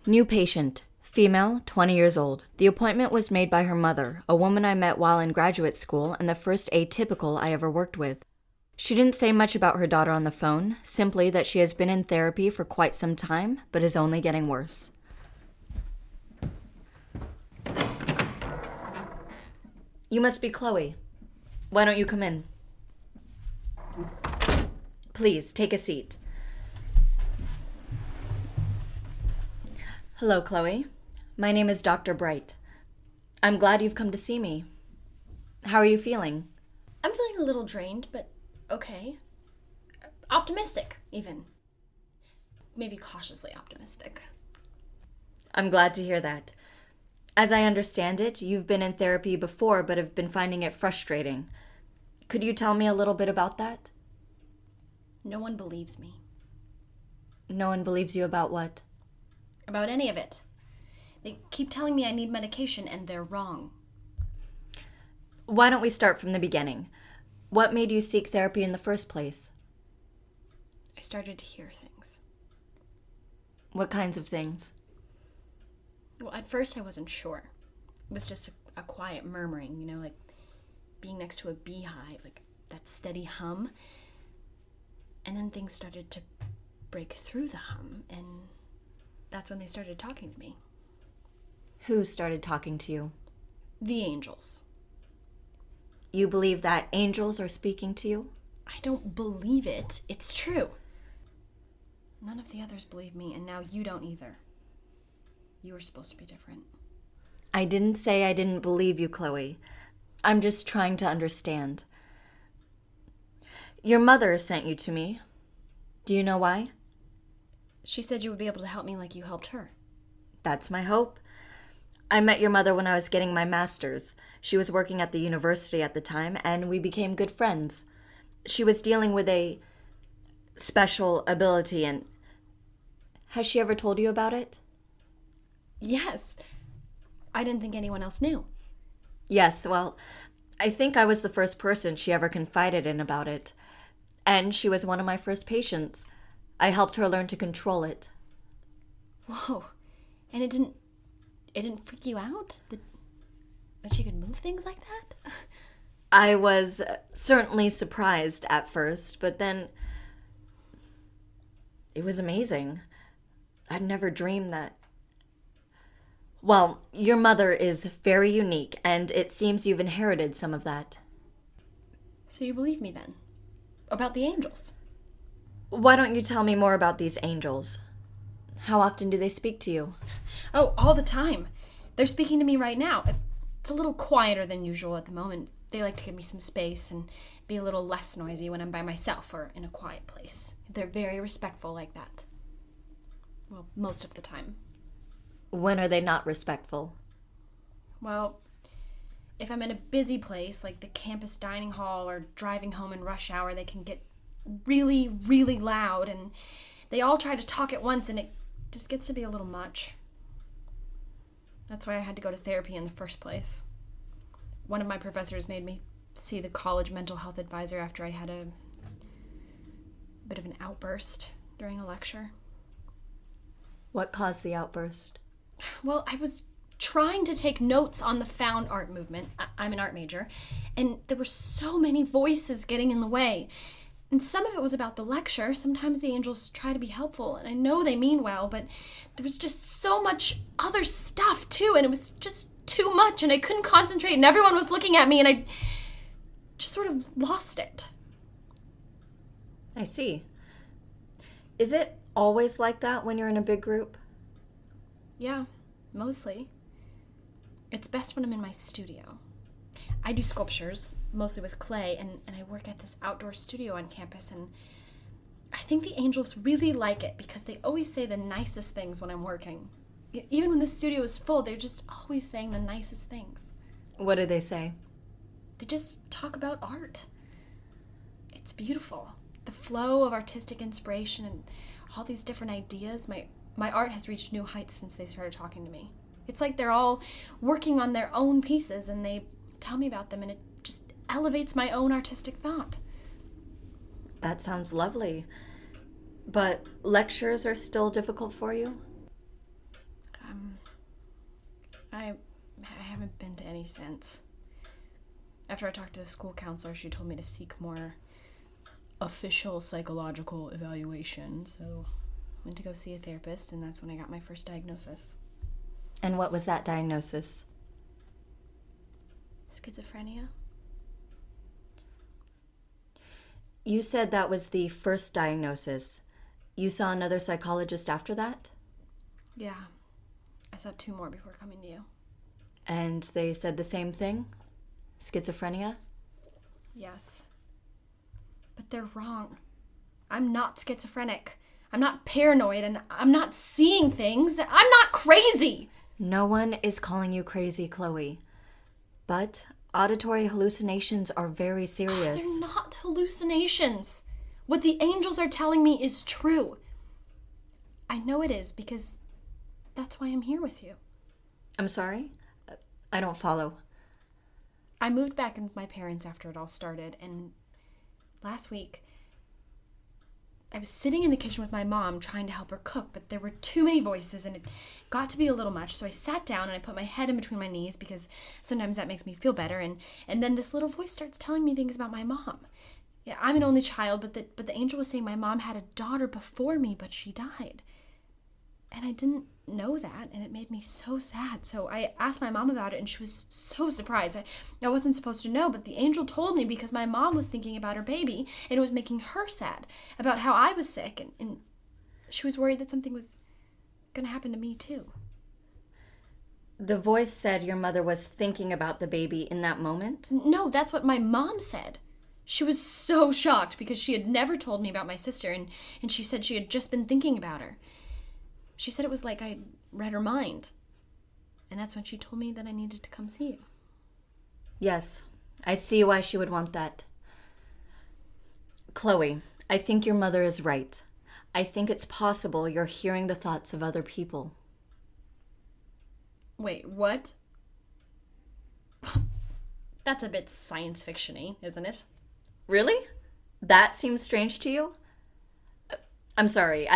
New patient. Female, 20 years old. The appointment was made by her mother, a woman I met while in graduate school and the first atypical I ever worked with. She didn't say much about her daughter on the phone, simply that she has been in therapy for quite some time, but is only getting worse. You must be Chloe. Why don't you come in? Please, take a seat. Hello, Chloe. My name is Dr. Bright. I'm glad you've come to see me. How are you feeling? I'm feeling a little drained, but okay. Optimistic, even. Maybe cautiously optimistic. I'm glad to hear that. As I understand it, you've been in therapy before but have been finding it frustrating. Could you tell me a little bit about that? No one believes me. No one believes you about what? About any of it. They keep telling me I need medication, and they're wrong. Why don't we start from the beginning? What made you seek therapy in the first place? I started to hear things. What kinds of things? Well, at first I wasn't sure. It was just a quiet murmuring, like being next to a beehive, like that steady hum. And then things started to break through the hum, and that's when they started talking to me. Who started talking to you? The angels. You believe that angels are speaking to you? I don't believe it. It's true. None of the others believe me, and now you don't either. You were supposed to be different. I didn't say I didn't believe you, Chloe. I'm just trying to understand. Your mother sent you to me. Do you know why? She said you would be able to help me like you helped her. That's my hope. I met your mother when I was getting my master's. She was working at the university at the time, and we became good friends. She was dealing with a special ability, and has she ever told you about it? Yes. I didn't think anyone else knew. Yes, well, I think I was the first person she ever confided in about it. And she was one of my first patients. I helped her learn to control it. Whoa. And it didn't freak you out? That she could move things like that? I was certainly surprised at first, but then it was amazing. I'd never dreamed that. Well, your mother is very unique, and it seems you've inherited some of that. So you believe me then? About the angels? Why don't you tell me more about these angels? How often do they speak to you? Oh, all the time. They're speaking to me right now. It's a little quieter than usual at the moment. They like to give me some space and be a little less noisy when I'm by myself or in a quiet place. They're very respectful like that. Well, most of the time. When are they not respectful? Well, if I'm in a busy place like the campus dining hall or driving home in rush hour, they can get really, really loud, and they all try to talk at once, and it just gets to be a little much. That's why I had to go to therapy in the first place. One of my professors made me see the college mental health advisor after I had a bit of an outburst during a lecture. What caused the outburst? Well, I was trying to take notes on the found art movement. I'm an art major, and there were so many voices getting in the way. And some of it was about the lecture. Sometimes the angels try to be helpful, and I know they mean well, but there was just so much other stuff too, and it was just too much, and I couldn't concentrate, and everyone was looking at me, and I just sort of lost it. I see. Is it always like that when you're in a big group? Yeah, mostly. It's best when I'm in my studio. I do sculptures, mostly with clay, and I work at this outdoor studio on campus, and I think the angels really like it because they always say the nicest things when I'm working. Even when the studio is full, they're just always saying the nicest things. What do they say? They just talk about art. It's beautiful. The flow of artistic inspiration and all these different ideas. My art has reached new heights since they started talking to me. It's like they're all working on their own pieces, and they tell me about them, and it just elevates my own artistic thought. That sounds lovely. But lectures are still difficult for you? I haven't been to any since. After I talked to the school counselor, she told me to seek more official psychological evaluation, so I went to go see a therapist, and that's when I got my first diagnosis. And what was that diagnosis? Schizophrenia. You said that was the first diagnosis. You saw another psychologist after that? Yeah. I saw 2 more before coming to you. And they said the same thing? Schizophrenia? Yes. But they're wrong. I'm not schizophrenic. I'm not paranoid, and I'm not seeing things. I'm not crazy! No one is calling you crazy, Chloe. But auditory hallucinations are very serious. They're not hallucinations. What the angels are telling me is true. I know it is because that's why I'm here with you. I'm sorry? I don't follow. I moved back in with my parents after it all started, and last week I was sitting in the kitchen with my mom trying to help her cook, but there were too many voices and it got to be a little much, so I sat down and I put my head in between my knees because sometimes that makes me feel better, and then this little voice starts telling me things about my mom. Yeah, I'm an only child, but the angel was saying my mom had a daughter before me, but she died. And I didn't know that, and it made me so sad. So I asked my mom about it, and she was so surprised. I wasn't supposed to know, but the angel told me because my mom was thinking about her baby, and it was making her sad about how I was sick, and she was worried that something was going to happen to me too. The voice said your mother was thinking about the baby in that moment? No, that's what my mom said. She was so shocked because she had never told me about my sister, and she said she had just been thinking about her. She said it was like I read her mind. And that's when she told me that I needed to come see you. Yes, I see why she would want that. Chloe, I think your mother is right. I think it's possible you're hearing the thoughts of other people. Wait, what? That's a bit science fiction-y, isn't it? Really? That seems strange to you? I'm sorry,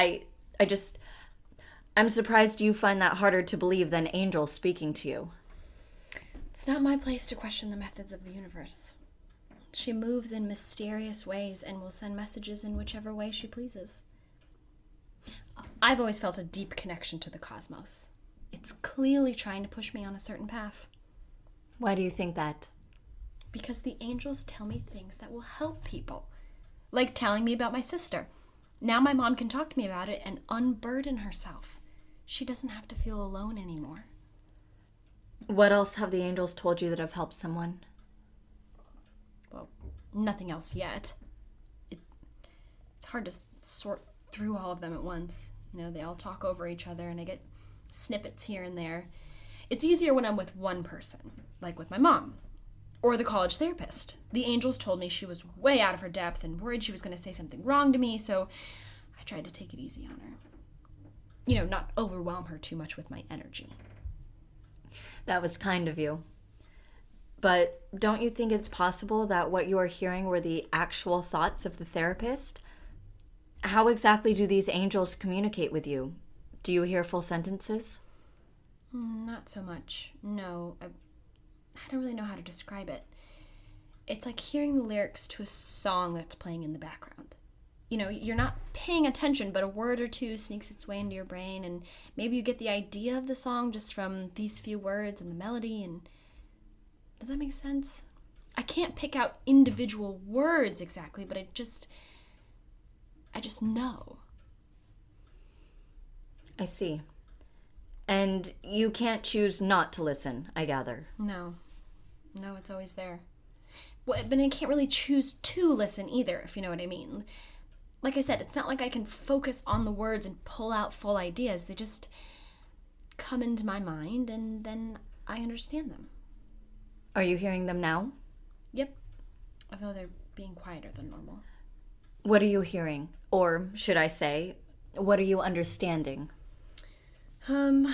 I'm surprised you find that harder to believe than angels speaking to you. It's not my place to question the methods of the universe. She moves in mysterious ways and will send messages in whichever way she pleases. I've always felt a deep connection to the cosmos. It's clearly trying to push me on a certain path. Why do you think that? Because the angels tell me things that will help people. Like telling me about my sister. Now my mom can talk to me about it and unburden herself. She doesn't have to feel alone anymore. What else have the angels told you that have helped someone? Well, nothing else yet. It's hard to sort through all of them at once. You know, they all talk over each other and I get snippets here and there. It's easier when I'm with one person, like with my mom. Or the college therapist. The angels told me she was way out of her depth and worried she was going to say something wrong to me, so I tried to take it easy on her. You know, not overwhelm her too much with my energy. That was kind of you. But don't you think it's possible that what you are hearing were the actual thoughts of the therapist? How exactly do these angels communicate with you? Do you hear full sentences? Not so much. No, I don't really know how to describe it. It's like hearing the lyrics to a song that's playing in the background. You know, you're not paying attention, but a word or two sneaks its way into your brain, and maybe you get the idea of the song just from these few words and the melody, and does that make sense? I can't pick out individual words exactly, but I just know. I see. And you can't choose not to listen, I gather. No, it's always there. Well, but I can't really choose to listen either, if you know what I mean. Like I said, it's not like I can focus on the words and pull out full ideas. They just come into my mind and then I understand them. Are you hearing them now? Yep. Although they're being quieter than normal. What are you hearing? Or should I say, what are you understanding? I'm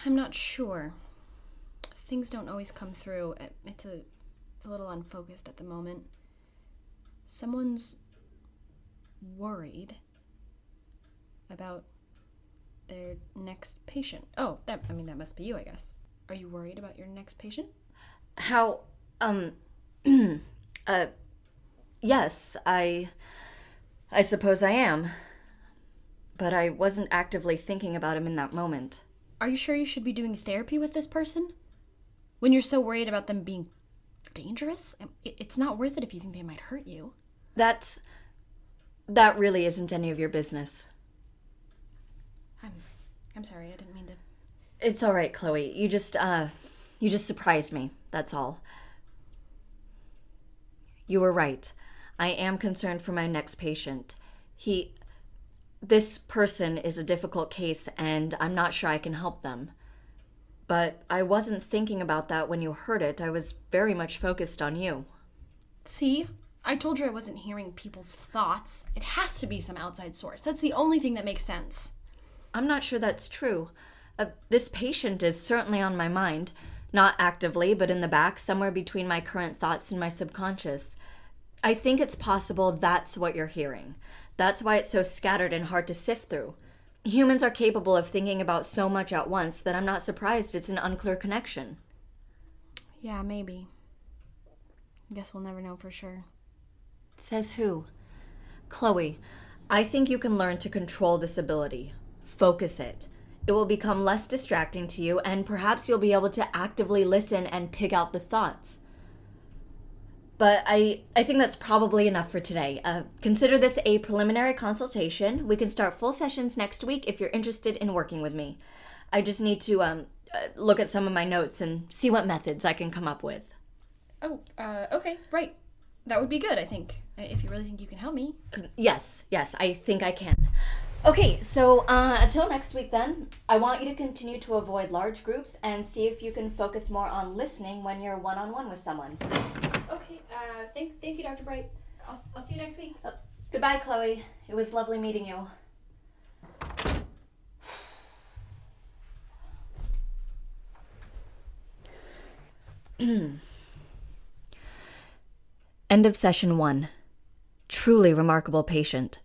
not sure. Things don't always come through. It's a little unfocused at the moment. Someone's worried about their next patient. Oh, that must be you, I guess. Are you worried about your next patient? How, yes, I suppose I am. But I wasn't actively thinking about him in that moment. Are you sure you should be doing therapy with this person? When you're so worried about them being dangerous? It's not worth it if you think they might hurt you. That really isn't any of your business. I'm sorry, I didn't mean to. It's all right, Chloe. You just surprised me. That's all. You were right. I am concerned for my next patient. This person is a difficult case, and I'm not sure I can help them. But I wasn't thinking about that when you heard it. I was very much focused on you. See? I told you I wasn't hearing people's thoughts. It has to be some outside source. That's the only thing that makes sense. I'm not sure that's true. This patient is certainly on my mind. Not actively, but in the back, somewhere between my current thoughts and my subconscious. I think it's possible that's what you're hearing. That's why it's so scattered and hard to sift through. Humans are capable of thinking about so much at once that I'm not surprised it's an unclear connection. Yeah, maybe. Guess we'll never know for sure. Says who? Chloe, I think you can learn to control this ability. Focus it. It will become less distracting to you, and perhaps you'll be able to actively listen and pick out the thoughts. But I think that's probably enough for today. Consider this a preliminary consultation. We can start full sessions next week if you're interested in working with me. I just need to look at some of my notes and see what methods I can come up with. Oh, okay, right. That would be good, I think, if you really think you can help me. Yes, I think I can. Okay, so until next week then, I want you to continue to avoid large groups and see if you can focus more on listening when you're one-on-one with someone. Okay, thank you, Dr. Bright. I'll see you next week. Goodbye, Chloe. It was lovely meeting you. End of session 1. Truly remarkable patient.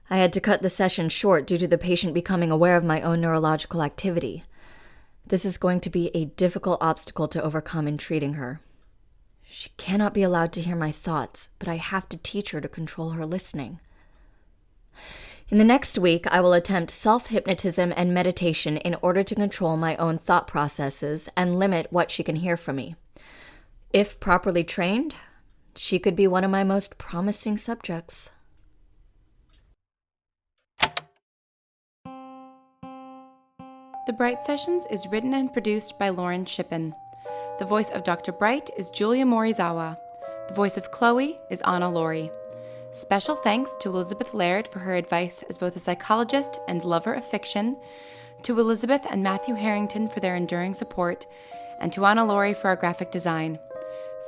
I had to cut the session short due to the patient becoming aware of my own neurological activity. This is going to be a difficult obstacle to overcome in treating her. She cannot be allowed to hear my thoughts, but I have to teach her to control her listening. In the next week, I will attempt self-hypnotism and meditation in order to control my own thought processes and limit what she can hear from me. If properly trained, she could be one of my most promising subjects. The Bright Sessions is written and produced by Lauren Shippen. The voice of Dr. Bright is Julia Morizawa. The voice of Chloe is Anna Laurie. Special thanks to Elizabeth Laird for her advice as both a psychologist and lover of fiction, to Elizabeth and Matthew Harrington for their enduring support, and to Anna Laurie for our graphic design.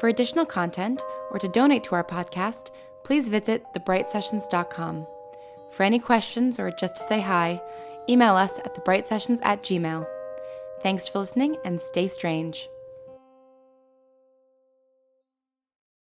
For additional content or to donate to our podcast, please visit thebrightsessions.com. For any questions or just to say hi, email us at thebrightsessions@gmail.com. Thanks for listening and stay strange.